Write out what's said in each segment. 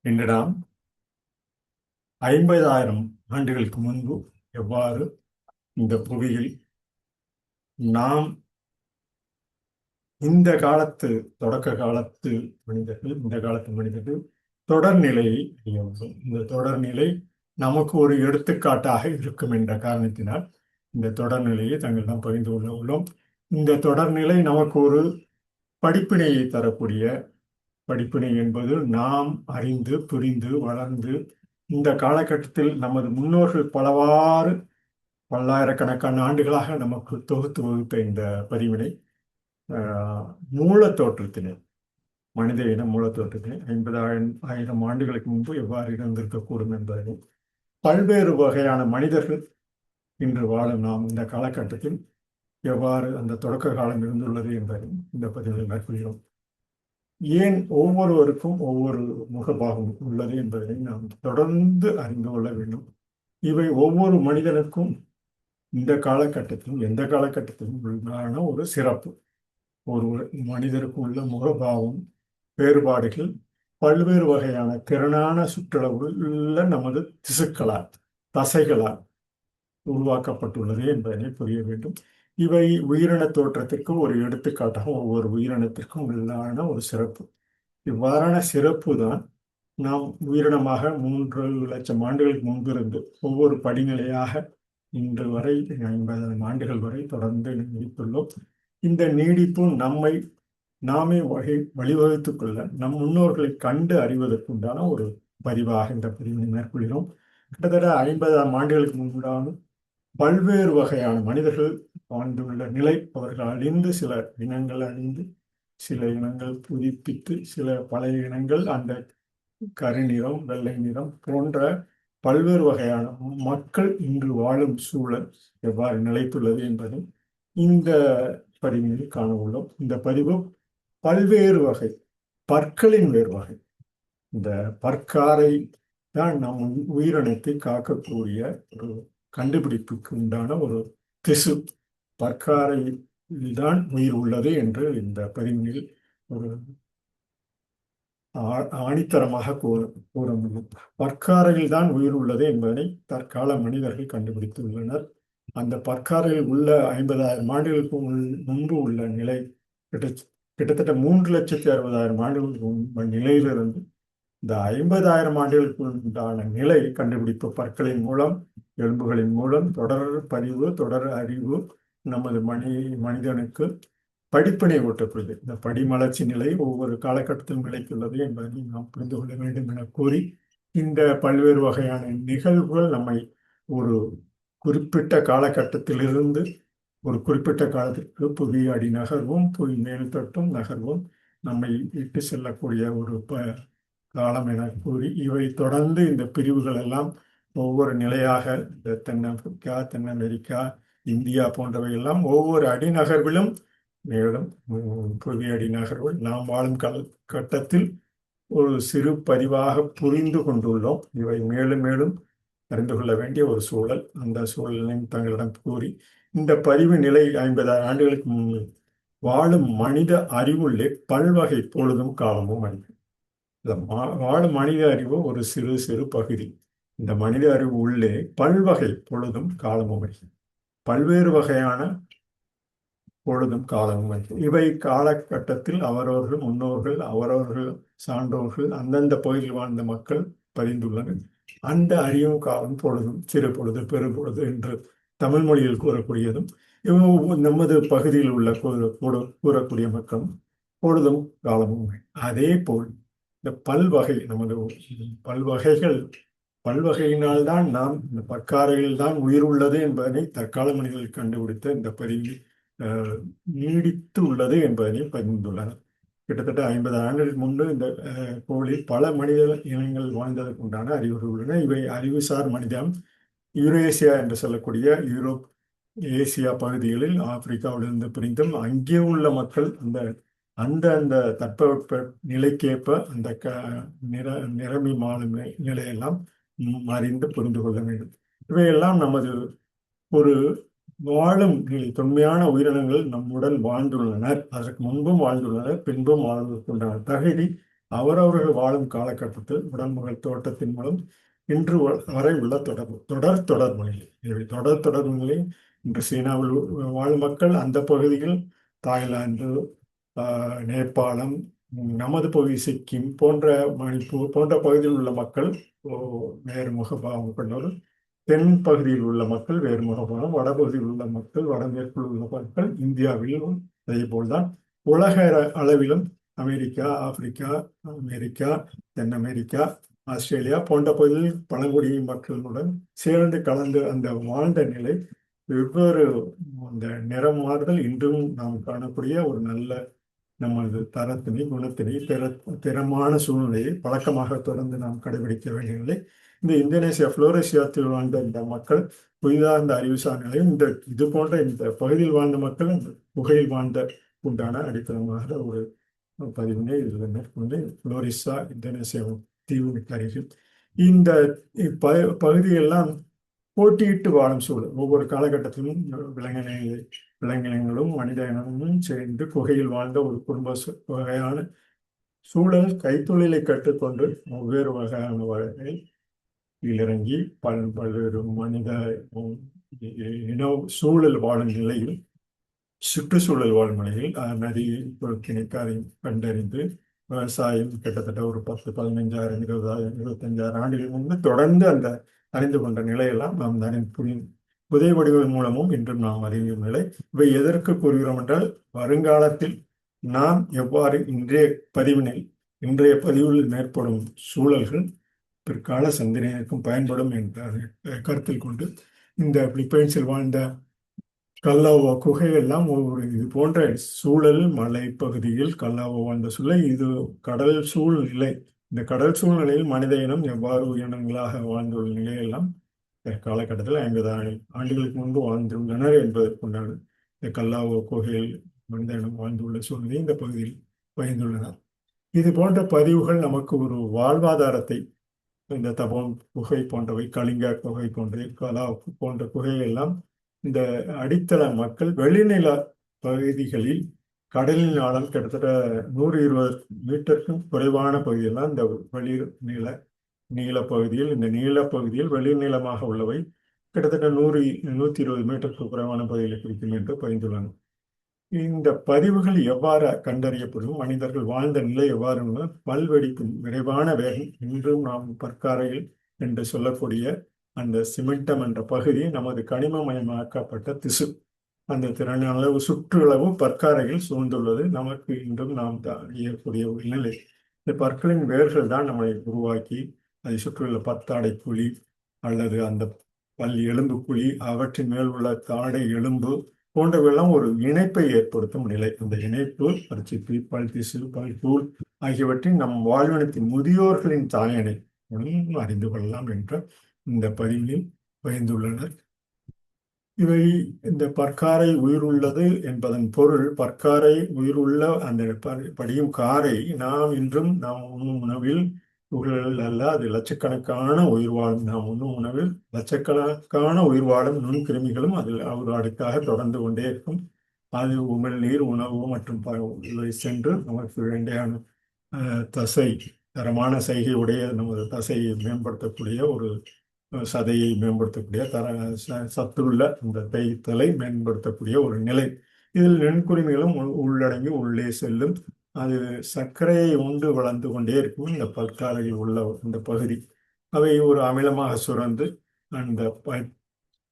என்னிடம் 50,000 ஆண்டுகளுக்கு முன்பு எவ்வாறு இந்த புவியில் நாம் இந்த காலத்து தொடக்க காலத்து மனிதர்கள் இந்த காலத்து மனிதர்கள் தொடர்நிலையை அறிய இந்த தொடர்நிலை நமக்கு ஒரு எடுத்துக்காட்டாக இருக்கும் என்ற காரணத்தினால் இந்த தொடர்நிலையை தங்களிடம் பகிர்ந்து கொள்ள உள்ளோம். இந்த தொடர்நிலை நமக்கு ஒரு படிப்பினையை தரக்கூடிய படிப்பினை என்பது நாம் அறிந்து புரிந்து வளர்ந்து இந்த காலகட்டத்தில் நமது முன்னோர்கள் பலவாறு பல்லாயிரக்கணக்கான ஆண்டுகளாக நமக்கு தொகுத்து வகுத்த இந்த பதிவினை மூல தோற்றத்தினை மனித இன மூல தோற்றத்தினை 50,000 ஆண்டுகளுக்கு முன்பு எவ்வாறு இருந்திருக்கக்கூடும் என்பதை பல்வேறு வகையான மனிதர்கள் இன்று வாழும் நாம் இந்த காலகட்டத்தில் எவ்வாறு அந்த தொடக்க காலம் இருந்துள்ளது என்பதை இந்த பதிவில் மேற்கொள்கிறோம். ஏன் ஒவ்வொருவருக்கும் ஒவ்வொரு முகபாகம் உள்ளது என்பதை நாம் தொடர்ந்து அறிந்து கொள்ள வேண்டும். இவை ஒவ்வொரு மனிதனுக்கும் இந்த காலகட்டத்திலும் எந்த காலகட்டத்திலும் உள்ளான ஒரு சிறப்பு. ஒரு மனிதருக்கு உள்ள முகபாவம் வேறுபாடுகள் பல்வேறு வகையான திறனான சுற்றளவுள்ள நமது திசுக்களால் தசைகளால் உருவாக்கப்பட்டுள்ளது என்பதனை புரிய வேண்டும். இவை உயிரின தோற்றத்திற்கு ஒரு எடுத்துக்காட்டாக ஒவ்வொரு உயிரினத்திற்கும் உள்ளான ஒரு சிறப்பு. இவ்வாறான சிறப்பு தான் நாம் உயிரினமாக 3 லட்சம் ஆண்டுகளுக்கு முன்பிருந்து ஒவ்வொரு படிநிலையாக இன்று வரை 50,000 ஆண்டுகள் வரை தொடர்ந்து நீடித்துள்ளோம். இந்த நீடிப்பு நம்மை நாமே வழிவகுத்துக் கொள்ள நம் முன்னோர்களை கண்டு அறிவதற்குண்டான ஒரு பதிவாக இந்த பதிவினை மேற்கொள்கிறோம். கிட்டத்தட்ட 50,000 ஆண்டுகளுக்கு முன்புடான பல்வேறு வகையான மனிதர்கள் வாழ்ந்துள்ள நிலை, அவர்கள் அழிந்து சில இனங்கள் அழிந்து சில இனங்கள் புதுப்பித்து சில பழைய இனங்கள் அந்த கருநிறம் வெள்ளை நிறம் போன்ற பல்வேறு வகையான மக்கள் இன்று வாழும் சூழல் எவ்வாறு நிலைத்துள்ளது என்பதை இந்த பதிவில் காண உள்ளோம். இந்த பதிவு பல்வேறு வகை பற்களின் வேறு வகை. இந்த பற்காரை தான் நம் உயிரினத்தை காக்கக்கூடிய ஒரு கண்டுபிடிப்புக்கு உண்டான ஒரு திசு. பற்காரையில் தான் உயிர் உள்ளது என்று இந்த பதிவில் ஒரு ஆணித்தரமாக கூற முடியும். பற்காரையில் தான் உயிர் உள்ளது என்பதனை தற்கால மனிதர்கள் கண்டுபிடித்துள்ளனர். அந்த பற்காரையில் உள்ள 50,000 ஆண்டுகளுக்கு முன்பு உள்ள நிலை கிட்டத்தட்ட 3,60,000 ஆண்டுகளுக்கு நிலையிலிருந்து இந்த 50,000 ஆண்டுகளுக்கு உண்டான நிலை கண்டுபிடிப்பு பற்களின் மூலம் எலும்புகளின் மூலம் தொடர் பதிவு தொடர் அறிவு நமது மனிதனுக்கு படிப்பினை ஊட்டப்படுது. இந்த படிமலர்ச்சி நிலை ஒவ்வொரு காலகட்டத்திலும் நிலைத்துள்ளது என்பதை நாம் புரிந்து கொள்ள வேண்டும் என கூறி இந்த பல்வேறு வகையான நிகழ்வுகள் நம்மை ஒரு குறிப்பிட்ட காலகட்டத்திலிருந்து ஒரு குறிப்பிட்ட காலத்திற்கு புவி அடி நகர்வும் புவி மேல் தொட்டும் நகர்வும் நம்மை இட்டு செல்லக்கூடிய ஒரு காலம் என கூறி இவை தொடர்ந்து இந்த பிரிவுகள் எல்லாம் ஒவ்வொரு நிலையாக தென்னாப்பிரிக்கா தென் அமெரிக்கா இந்தியா போன்றவை எல்லாம் ஒவ்வொரு அடிநகர்விலும் மேலும் புவி அடிநகர்வில் நாம் வாழும் கட்டத்தில் ஒரு சிறு பதிவாக புரிந்து கொண்டுள்ளோம். இவை மேலும் மேலும் அறிந்து கொள்ள வேண்டிய ஒரு சூழல். அந்த சூழலையும் தங்களிடம் கூறி இந்த பதிவு நிலை 50,000 ஆண்டுகளுக்கு முன்பு வாழும் மனித அறிவுள்ளே பல்வகை பொழுதும் காலமும் அறிவு. வாழும் மனித அறிவு ஒரு சிறு சிறு பகுதி. இந்த மனித அறிவு உள்ளே பல்வகை பொழுதும் காலமும் அறிவு. பல்வேறு வகையான பொழுதும் காலமும் அறிவு. இவை காலகட்டத்தில் அவரவர்கள் முன்னோர்கள் அவரவர்கள் சான்றோர்கள் அந்தந்த பகுதியில் வாழ்ந்த மக்கள் பதிந்துள்ளனர். அந்த அறிவும் காலம் பொழுதும் சிறு பொழுது பெரு பொழுது என்று தமிழ் மொழியில் கூறக்கூடியதும் நமது பகுதியில் உள்ள கூறக்கூடிய மக்களும் பொழுதும் காலமும். அதே போல் இந்த பல்வகை நமது பல்வகையினால்தான் நாம் இந்த பற்காரையில் தான் உயிர் உள்ளது என்பதனை தற்கால மனிதர்கள் கண்டுபிடித்த இந்த பதிவில் நீடித்து உள்ளது என்பதனை பதிந்துள்ளனர். கிட்டத்தட்ட 50 ஆண்டுகளுக்கு முன்பு இந்த கோளில் பல மனித இனங்கள் வாழ்ந்ததற்கு உண்டான அறிகுறிகள் உள்ளன. இவை அறிவுசார் மனிதம் யூரேசியா என்று சொல்லக்கூடிய யூரோப் ஏசியா பகுதிகளில் ஆப்பிரிக்காவிலிருந்து பிரிந்தும் அங்கே உள்ள மக்கள் அந்த அந்த தட்பவெப்ப நிலைக்கேற்ப அந்த நிறமி மாறும் நிலையெல்லாம் அறிந்து புரிந்து கொள்ள வேண்டும். இவையெல்லாம் நமது ஒரு வாழும் நிலை தொன்மையான உயிரினங்கள் நம்முடன் வாழ்ந்துள்ளனர். அதற்கு முன்பும் வாழ்ந்துள்ளனர் பின்பும் வாழ்வதற்குண்டான தகுதி அவரவர்கள் வாழும் காலகட்டத்தில் உடன்மகள் தோட்டத்தின் மூலம் இன்று வரை உள்ள தொடர்புகளை தொடர்புகளை இன்று சீனாவில் வாழும் மக்கள் அந்த பகுதியில் தாய்லாந்து, நேபாளம், நமது பகுதி சிக்கிம் போன்ற மணிப்பூர் போன்ற பகுதியில் உள்ள மக்கள் வேறு முகபாவம் கொண்டவர், தென் பகுதியில் உள்ள மக்கள் வேறு முகபாவம், வடபகுதியில் உள்ள மக்கள், வடமேற்கில் உள்ள மக்கள், இந்தியாவிலும் அதே போல்தான் உலக அளவிலும் அமெரிக்கா, ஆப்பிரிக்கா, அமெரிக்கா, தென் அமெரிக்கா, ஆஸ்திரேலியா போன்ற பகுதியில் பழங்குடி மக்களுடன் சேர்ந்து கலந்து அந்த வாழ்ந்த நிலை வெவ்வேறு அந்த நிறம் மாறுதல் இன்றும் நாம் காணக்கூடிய ஒரு நல்ல நமது தரத்தினை குணத்தினை திறமான சூழ்நிலையை பழக்கமாக தொடர்ந்து நாம் கடைபிடிக்க வேண்டிய நிலை. இந்த இந்தோனேசியா புளோரேசியாத்தில் வாழ்ந்த இந்த மக்கள் புதிதார்ந்த அறிவுசார் நிலையும் இது போன்ற இந்த பகுதியில் வாழ்ந்த மக்கள் இந்த குகையில் வாழ்ந்த உண்டான அடித்தளமாக ஒரு பதிவினை இதில் மேற்கொண்டு புளோரிசா இந்தோனேசியா தீவுக்கு அருகில் இந்த பகுதியெல்லாம் போட்டியிட்டு வாழும் சூழல். ஒவ்வொரு காலகட்டத்திலும் விலங்கினங்களும் மனித இனமும் சேர்ந்து குகையில் வாழ்ந்த ஒரு குடும்ப வகையான சூழல். கைத்தொழிலை கற்றுக்கொண்டு வெவ்வேறு வகையான வகையில் இறங்கி பல்வேறு மனித இன சூழல் வாழும் நிலையில், சுற்றுச்சூழல் வாழும் நிலையில் நதி கிணக்காரை கண்டறிந்து விவசாயம் கிட்டத்தட்ட ஒரு 10, 15,000, 20,000, 25,000 ஆண்டுகள் முன்பு தொடர்ந்து அந்த அறிந்து கொண்ட நிலையெல்லாம் நாம் புதை வடிவம் மூலமும் இன்றும் நாம் அறியும் நிலை. இவை எதற்கு கூறுகிறோம் என்றால், வருங்காலத்தில் நாம் எவ்வாறு இன்றைய பதிவில் மேற்படும் சூழல்கள் பிற்கால சந்ததியினருக்கும் பயன்படும் என்ற கருத்தில் கொண்டு இந்த பிலிப்பைன்ஸில் வாழ்ந்த கல்லாவோ குகையெல்லாம் ஒவ்வொரு இது போன்ற சூழல் மலை பகுதியில் கல்லாவோ வாழ்ந்த சூழல். இது கடல் சூழ்நிலை. இந்த கடல் சூழ்நிலையில் மனித இனம் எவ்வாறு உயிரினங்களாக வாழ்ந்துள்ள நிலையெல்லாம் காலகட்டத்தில் 50 ஆண்டுகளுக்கு முன்பு வாழ்ந்துள்ளனர் என்பதற்குண்டான இந்த கல்லாவோ குகையில் மனித இனம் வாழ்ந்துள்ள சூழ்நிலை இந்த பகுதியில் பயந்துள்ளனர். இது போன்ற பதிவுகள் நமக்கு ஒரு வாழ்வாதாரத்தை, இந்த தபோன் குகை போன்றவை, கலிங்கா குகை போன்ற கலா போன்ற குகையெல்லாம் இந்த அடித்தள மக்கள் வெளிநில பகுதிகளில் கடலின் ஆழம் கிட்டத்தட்ட 120 மீட்டருக்கும் குறைவான பகுதியெல்லாம் இந்த நீளப்பகுதியில் இந்த நீளப்பகுதியில் வெளிநிலமாக உள்ளவை கிட்டத்தட்ட 120 மீட்டருக்கு குறைவான பகுதிகளை குறிக்கும் என்று பகிர்ந்துள்ளனர். இந்த பதிவுகள் எவ்வாறு கண்டறியப்படும், மனிதர்கள் வாழ்ந்த நிலை எவ்வாறு பல்வெடிக்கும் விரைவான வேகம் இன்றும் நாம் பற்காரையில் என்று சொல்லக்கூடிய அந்த சிமெண்டம் என்ற பகுதி நமது கனிமமயமாக்கப்பட்ட திசு, அந்த திறனளவு சுற்றளவு பற்காரையில் சூழ்ந்துள்ளது. நமக்கு இன்றும் நாம் அறியக்கூடிய ஒரு நிலை. இந்த பற்களின் வேர்கள் தான் நம்மை உருவாக்கி அதை சுற்றியுள்ள பத்தாடை குழி அல்லது அந்த பல் எலும்பு குழி, அவற்றின் மேல் உள்ள தாடை எலும்பு போன்றவையெல்லாம் ஒரு இணைப்பை ஏற்படுத்தும் நிலை. அந்த இணைப்பு பற்சிப்பி, பல் திசு, பல் தூள் ஆகியவற்றின் நம் வாழ்வினத்தின் முதியோர்களின் தாயணை அறிந்து கொள்ளலாம் என்ற இந்த பதிவில் பயந்துள்ளனர். இவை இந்த பற்காரை உயிருள்ளது என்பதன் பொருள், பற்காரை உயிருள்ள அந்த படியும் காரை நாம் இன்றும் நாம் உண்ணும் உணவில் துகள்கள் அல்ல, அது லட்சக்கணக்கான உயிர் வாழும் நாம் உண்ணும் உணவில் லட்சக்கணக்கான உயிர் வாழும் நுண்கிருமிகளும் அதில் ஒரு அடுக்காக தொடர்ந்து கொண்டே இருக்கும். அது உமிழ்நீர், உணவு மற்றும் இவை சென்று நமக்கு வேண்டியான தசை, தரமான செய்கை உடைய நமது தசையை மேம்படுத்தக்கூடிய ஒரு சதையை மேம்படுத்தக்கூடிய சத்துள்ள இந்த தேய்த்தலை மேம்படுத்தக்கூடிய ஒரு நிலை. இதில் நுண்குருமிகளும் உள்ளடங்கி உள்ளே செல்லும். அது சர்க்கரையை உண்டு வளர்ந்து கொண்டே இருக்கும். இந்த பற்காரையில் உள்ள இந்த பகுதி அவை ஒரு அமிலமாக சுரந்து அந்த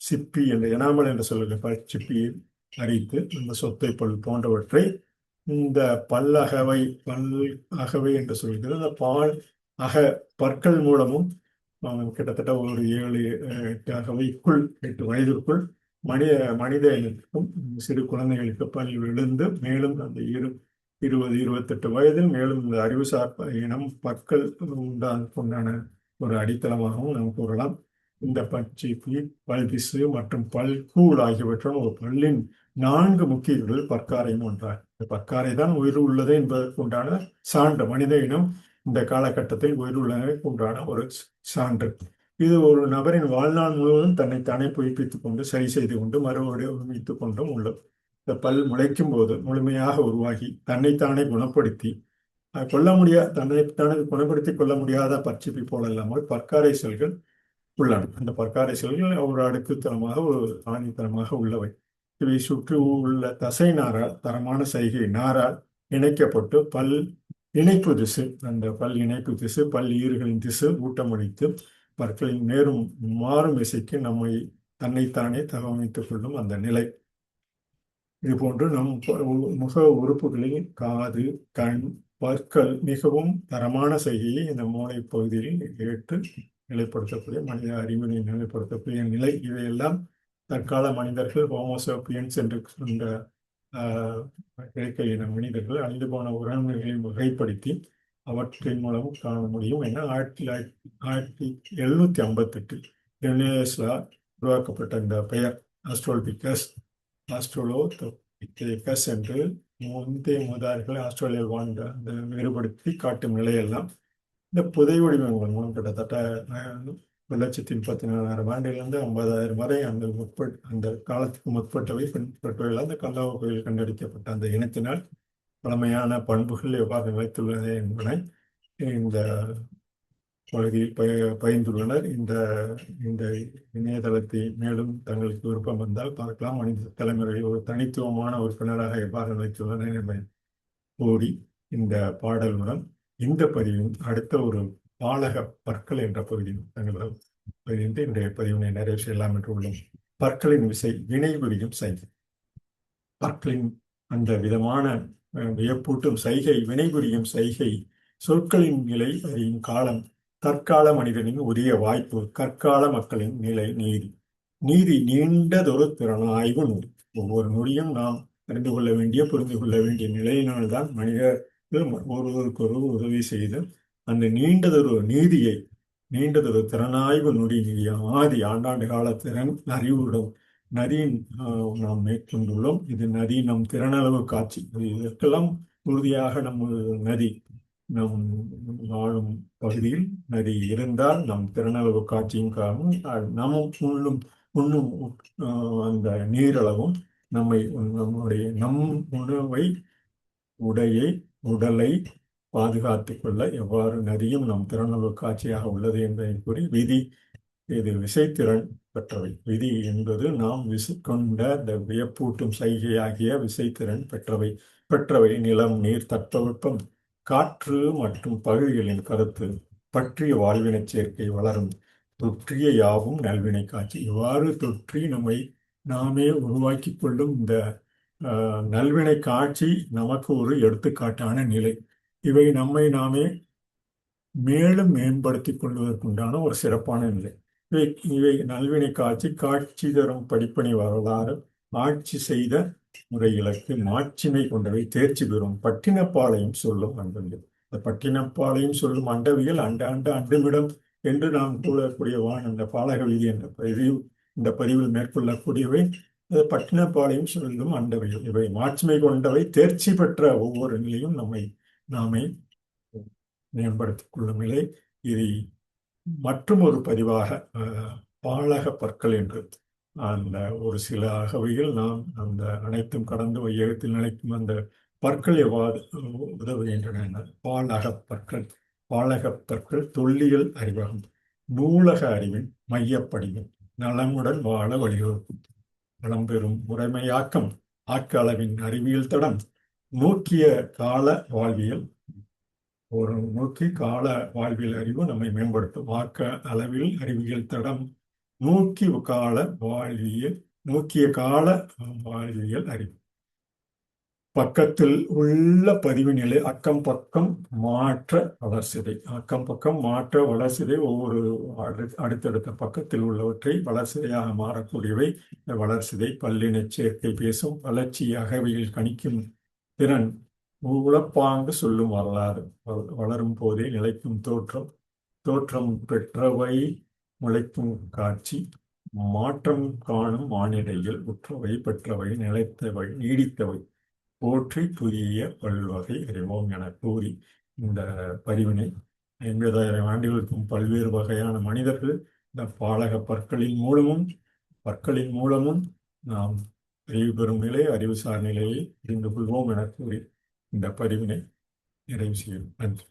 சிப்பி என்ற எனாமல் என்று சொல்லுகிற பற்சிப்பியை அரித்து இந்த சொத்தை பல் போன்றவற்றை இந்த பல்லகவை என்று சொல்கிறது. அந்த பற்கள் மூலமும் கிட்டத்தட்ட ஒரு 7-8 அகவைக்குள் 8 வயதிற்குள் மனித இனத்துக்கும் சிறு குழந்தைகளுக்கு பல் விழுந்து மேலும் அந்த 20-28 வயதில் மேலும் இந்த அறிவுசார் இனம் பற்கள் உண்டான ஒரு அடித்தளமாகவும் நாம் கூறலாம். இந்த பற்சிப்பி, பல் திசு மற்றும் பல் கூழ் ஆகியவற்றும் ஒரு பல்லின் 4 முக்கிய பற்காரையும் ஒன்றார். இந்த பற்காரை தான் உயிர் உள்ளது என்பதற்கு உண்டான சான்று. மனித இனம் இந்த காலகட்டத்தில் உயிருள்ளதற்கு உண்டான ஒரு சான்று. இது ஒரு நபரின் வாழ்நாள் முழுவதும் தன்னைத்தானே புதுப்பித்துக் கொண்டு சரி செய்து கொண்டு மறுவடிவமைத்துக் கொண்டும் உள்ளது. இந்த பல் முளைக்கும் போது முழுமையாக உருவாகி தன்னைத்தானே குணப்படுத்தி கொல்ல முடியாத தனது குணப்படுத்திக் கொள்ள முடியாத பற்சிப்பி போல இல்லாமல் பற்காரை செல்கள் உள்ளன. அந்த பற்காரை செல்கள் ஒரு அடுக்குத்தனமாக ஒரு ஆணித்தனமாக உள்ளவை. இவை சுற்றி உள்ள தசை நாரால் தரமான சைகை நாரால் இணைக்கப்பட்டு இணைப்பு திசு அந்த இணைப்பு திசு ஈறுகளின் திசு ஊட்டமளித்து பற்களின் நேரும் மாறும் இசைக்கு தன்னைத்தானே தகவமைத்துக் கொள்ளும் அந்த நிலை. இதுபோன்று நம் முக உறுப்புகளில் காது, கண், பற்கள் மிகவும் தரமான செய்கையை இந்த மூளை பகுதியில் ஏற்று நிலைப்படுத்தக்கூடிய மனித அறிவினை நிலைப்படுத்தக்கூடிய நிலை. இவையெல்லாம் தற்கால மனிதர்கள் ஹோமோசோபியன்ஸ் என்று இந்த கிடைக்க இன மனிதர்கள் அழிந்து போன உறவினர்களை வகைப்படுத்தி அவற்றின் மூலம் காண முடியும் என 1758 யுனெஸ்லா உருவாக்கப்பட்ட இந்த பெயர் ஆஸ்ட்ரோலோபித்தேகஸ் என்று முந்தைய மூதாதையர்கள் ஆஸ்திரேலியாவில் வாழ்ந்த அந்த வேறுபடுத்தி காட்டும் நிலையெல்லாம் இந்த புதை வடிவங்கள் மூலம் கிட்டத்தட்ட 1,34,000 ஆண்டிலிருந்து 50,000 வரை அந்த காலத்துக்கு முற்பட்டவை பின்பற்றவைகள் அந்த கல்லாவ கோயில் கண்டெடுக்கப்பட்ட அந்த இனத்தினால் பழமையான பண்புகள் எவ்வாறு நிலைத்துள்ளது என்பதை இந்த பகுதியில் பகிர்ந்துள்ளனர். இந்த இணையதளத்தை மேலும் தங்களுக்கு விருப்பம் வந்தால் பார்க்கலாம். மனித தலைமுறையில் ஒரு தனித்துவமான உறுப்பினராக எவ்வாறு நிலைத்துள்ளனர் என்பதை கூறி இந்த பாடலுடன் இந்த பதிவின் அடுத்த ஒரு பாலக பற்கள் என்ற பகுதியில் தங்களது பதிவின்றி இன்றைய பதிவினை நிறைவு செய்யலாம் என்று உள்ளோம். பற்களின் விசை வினை புரியும் சைகை. பற்களின் அந்த விதமான வியப்பூட்டும் சைகை வினை புரியும் சைகை சொற்களின் நிலை அறியும் காலம் தற்கால மனிதனின் உரிய வாய்ப்பு கற்கால மக்களின் நிலை நீதி நீண்டதொரு திறனாய்வு நூல். ஒவ்வொரு நொடியும் நாம் அறிந்து கொள்ள வேண்டிய புரிந்து கொள்ள வேண்டிய நிலையினால்தான் மனிதர்கள் ஒருவருக்கொரு உதவி செய்து அந்த நீண்டதொரு திறனாய்வு நொடி ஆதி ஆண்டாண்டு கால திறன் அறிவுடன் நதியின் நாம் மேற்கொண்டுள்ளோம். இது நதி நம் திறனளவு காட்சி. இதற்கெல்லாம் உறுதியாக நதி நம் வாழும் பகுதியில் நதி இருந்தால் நம் திறனளவு காட்சியும் காணும். உண்ணும் அந்த நீரளவும் நம் உடலை பாதுகாத்துக் கொள்ள எவ்வாறு நதியும் நம் திறனளவு காட்சியாக உள்ளது என்பதை கூறி இது விசைத்திறன் பெற்றவை. விதி என்பது நாம் கொண்ட இந்த வியப்பூட்டும் சைகையாகிய விசைத்திறன் பெற்றவை நிலம் நீர் தட்பவெப்பம் காற்று மற்றும் பகுதிகளின் கருத்து பற்றிய வாழ்வினை சேர்க்கை வளரும் தொற்றிய யாவும் நல்வினை காட்சி. இவ்வாறு தொற்றி நாமே உருவாக்கி கொள்ளும் இந்த நல்வினை காட்சி நமக்கு ஒரு எடுத்துக்காட்டான நிலை. இவை நம்மை நாமே மேலும் மேம்படுத்திக் கொள்வதற்குண்டான ஒரு சிறப்பான நிலை. இவை நல்வினை காட்சி தரும் படிப்பனை வரலாறு ஆட்சி செய்த முறை இலக்கு மாட்சிமை கொண்டவை தேர்ச்சி பெறும் பட்டினப்பாளையம் சொல்லும் அண்டவியல். இந்த பட்டினப்பாளையம் சொல்லும் அண்டவியல் அண்டுமிடம் என்று நாம் கூறக்கூடியவான் அந்த பாலக விதி என்ற இந்த பதிவில் மேற்கொள்ளக்கூடியவை பட்டினப்பாளையம் சொல்லும் அண்டவியல். இவை மாட்சிமை கொண்டவை தேர்ச்சி பெற்ற ஒவ்வொரு நிலையும் நாமே மேம்படுத்திக் கொள்ளும் நிலை. இதை மற்றும் ஒரு பதிவாக பாலக பற்கள் என்று அந்த ஒரு சில அகவையில் நாம் அந்த அனைத்தும் கடந்து வையகத்தில் நிலைக்கும் அந்த பற்கள் எவ்வாறு உதவுகின்றன. பாலக பற்கள் தொல்லியல் அறிவகம் நூலக அறிவின் மையப்படிவம் நலமுடன் வாழ வழிவகுக்கும் நலம்பெறும் முறைமையாக்கம் ஆக்க அளவின் அறிவியல் தடம் நோக்கிய கால வாழ்வியல் அறிவு நம்மை மேம்படுத்தும் ஆக்க அளவில் அறிவியல் தடம் நோக்கிய கால வாழ்வியல் அறிவு. பக்கத்தில் உள்ள பதிவு நிலை அக்கம் பக்கம் மாற்ற வளர்சிதை ஒவ்வொரு அடுத்தடுத்த பக்கத்தில் உள்ளவற்றை வளர்சிதையாக மாறக்கூடியவை. இந்த வளர்சிதை பல்லின சேர்க்கை பேசும் வளர்ச்சி அகவையில் கணிக்கும் திறன் உளப்பாங்கு சொல்லும் வரலாறு வளரும் போதே நிலைக்கும் தோற்றம் பெற்றவை முளைக்கும் காட்சி மாற்றம் காணும் மானிடையில் உற்றவை பெற்றவை நிலைத்தவை நீடித்தவை போற்றி புதிய பல்வகை அறிவோம் என கூறி இந்த பதிவினை 50,000 ஆண்டுகளுக்கும் பல்வேறு வகையான மனிதர்கள் இந்த பாலக பற்களின் மூலமும் நாம் அறிவு பெறும் நிலை அறிவுசார் நிலையை புரிந்து கொள்வோம் என கூறி இந்த பதிவினை நிறைவு செய்யும். நன்றி.